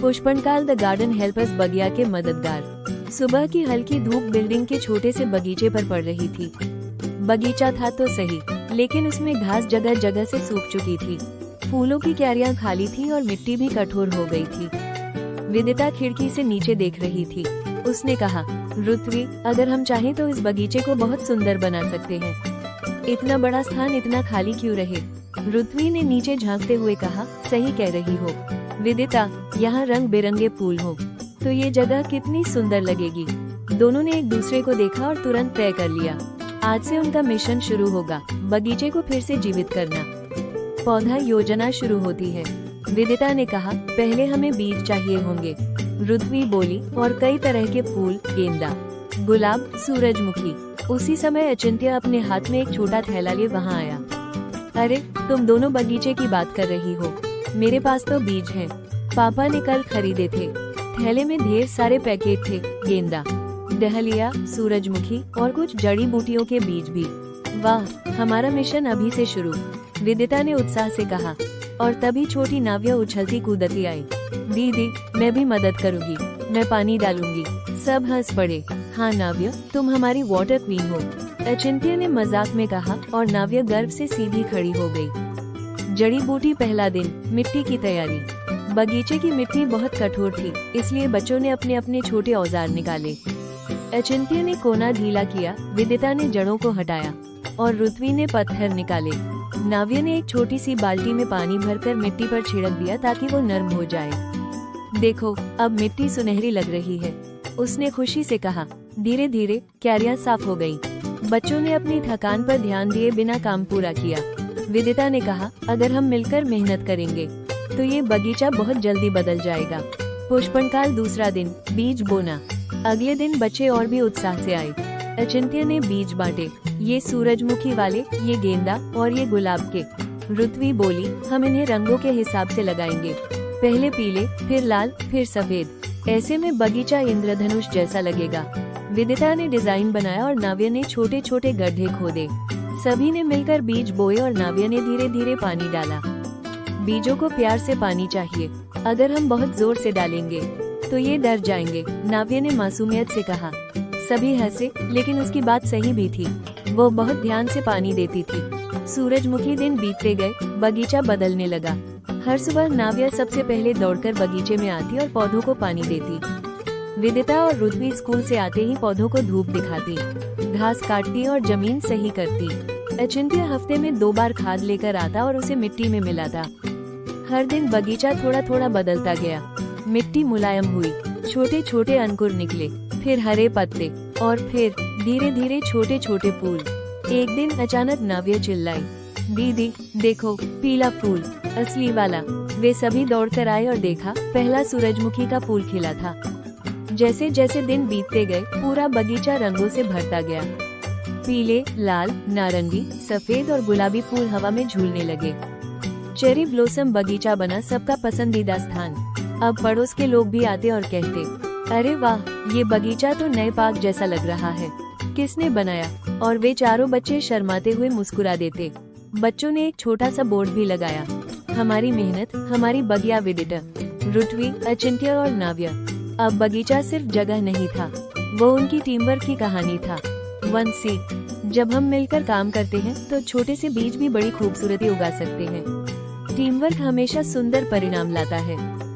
पुष्पनकाल the garden helpers बगिया के मददगार। सुबह की हल्की धूप बिल्डिंग के छोटे से बगीचे पर पड़ रही थी। बगीचा था तो सही, लेकिन उसमें घास जगह जगह से सूख चुकी थी। फूलों की क्यारियां खाली थी और मिट्टी भी कठोर हो गई थी। विदिता खिड़की से नीचे देख रही थी। उसने कहा, रुत्वी, अगर हम चाहें तो इस बगीचे को बहुत सुंदर बना सकते हैं। इतना बड़ा स्थान इतना खाली क्यों रहे? रुत्वी ने नीचे झांकते हुए कहा, सही कह रही हो विदिता, यहाँ रंग बिरंगे फूल हो तो ये जगह कितनी सुंदर लगेगी। दोनों ने एक दूसरे को देखा और तुरंत तय कर लिया, आज से उनका मिशन शुरू होगा, बगीचे को फिर से जीवित करना। पौधा योजना शुरू होती है। विदिता ने कहा, पहले हमें बीज चाहिए होंगे। रुत्वी बोली, और कई तरह के फूल, गेंदा, गुलाब, सूरजमुखी। उसी समय अचिंत्य अपने हाथ में एक छोटा थैला लिए वहाँ आया। अरे, तुम दोनों बगीचे की बात कर रही हो? मेरे पास तो बीज हैं, पापा ने कल खरीदे थे। थैले में ढेर सारे पैकेट थे, गेंदा, डहलिया, सूरजमुखी और कुछ जड़ी बूटियों के बीज भी। वाह, हमारा मिशन अभी से शुरू, विदिता ने उत्साह से कहा। और तभी छोटी नाव्या उछलती कूदती आई। दीदी, मैं भी मदद करूंगी, मैं पानी डालूंगी। सब हंस पड़े। हाँ नाव्या, तुम हमारी वाटर क्वीन हो, अचिंत्य ने मजाक में कहा और नाव्या गर्व से सीधी खड़ी हो गई। जड़ी बूटी पहला दिन, मिट्टी की तैयारी। बगीचे की मिट्टी बहुत कठोर थी, इसलिए बच्चों ने अपने अपने छोटे औजार निकाले। अचिंत्य ने कोना ढीला किया, विदिता ने जड़ों को हटाया और रुत्वी ने पत्थर निकाले। नाव्या ने एक छोटी सी बाल्टी में पानी भरकर मिट्टी पर छिड़क दिया ताकि वो नरम हो जाए। देखो, अब मिट्टी सुनहरी लग रही है, उसने खुशी से कहा। धीरे धीरे क्यारियां साफ हो गयी। बच्चों ने अपनी थकान पर ध्यान दिए बिना काम पूरा किया। विदिता ने कहा, अगर हम मिलकर मेहनत करेंगे तो ये बगीचा बहुत जल्दी बदल जाएगा। पुष्पनकाल दूसरा दिन, बीज बोना। अगले दिन बच्चे और भी उत्साह से आए। अचिंत्य ने बीज बांटे, ये सूरजमुखी वाले, ये गेंदा और ये गुलाब के। रुत्वी बोली, हम इन्हें रंगों के हिसाब से लगाएंगे, पहले पीले, फिर लाल, फिर सफेद। ऐसे में बगीचा इंद्रधनुष जैसा लगेगा। विदिता ने डिजाइन बनाया और नाव्या ने छोटे छोटे गड्ढे खोदे। सभी ने मिलकर बीज बोए और नाव्या ने धीरे धीरे पानी डाला। बीजों को प्यार से पानी चाहिए, अगर हम बहुत जोर से डालेंगे तो ये डर जाएंगे, नाव्या ने मासूमियत से कहा। सभी हंसे, लेकिन उसकी बात सही भी थी। वो बहुत ध्यान से पानी देती थी। सूरजमुखी दिन बीतते गए, बगीचा बदलने लगा। हर सुबह नाव्या सबसे पहले दौड़कर बगीचे में आती और पौधों को पानी देती। विदिता और रुत्वी स्कूल से आते ही पौधों को धूप दिखाती, घास काटती और जमीन सही करती। अचिंत्य हफ्ते में 2 बार खाद लेकर आता और उसे मिट्टी में मिलाता। हर दिन बगीचा थोड़ा थोड़ा बदलता गया। मिट्टी मुलायम हुई, छोटे छोटे अंकुर निकले, फिर हरे पत्ते और फिर धीरे धीरे छोटे छोटे फूल। एक दिन अचानक नाव्या चिल्लाई, दीदी देखो, पीला फूल, असली वाला। वे सभी दौड़कर आए और देखा, पहला सूरजमुखी का फूल खिला था। जैसे जैसे दिन बीतते गए, पूरा बगीचा रंगों से भरता गया। पीले, लाल, नारंगी, सफेद और गुलाबी फूल हवा में झूलने लगे। चेरी ब्लॉसम बगीचा बना सबका पसंदीदा स्थान। अब पड़ोस के लोग भी आते और कहते, अरे वाह, ये बगीचा तो नए पार्क जैसा लग रहा है, किसने बनाया? और वे चारों बच्चे शर्माते हुए मुस्कुरा देते। बच्चों ने एक छोटा सा बोर्ड भी लगाया, हमारी मेहनत, हमारी बगिया। विदिता, रुत्वी, अचिंत्य और नाव्या। अब बगीचा सिर्फ जगह नहीं था, वो उनकी टीम वर्क की कहानी था। 1 सीख, जब हम मिलकर काम करते हैं तो छोटे से बीज भी बड़ी खूबसूरती उगा सकते हैं। टीम वर्क हमेशा सुंदर परिणाम लाता है।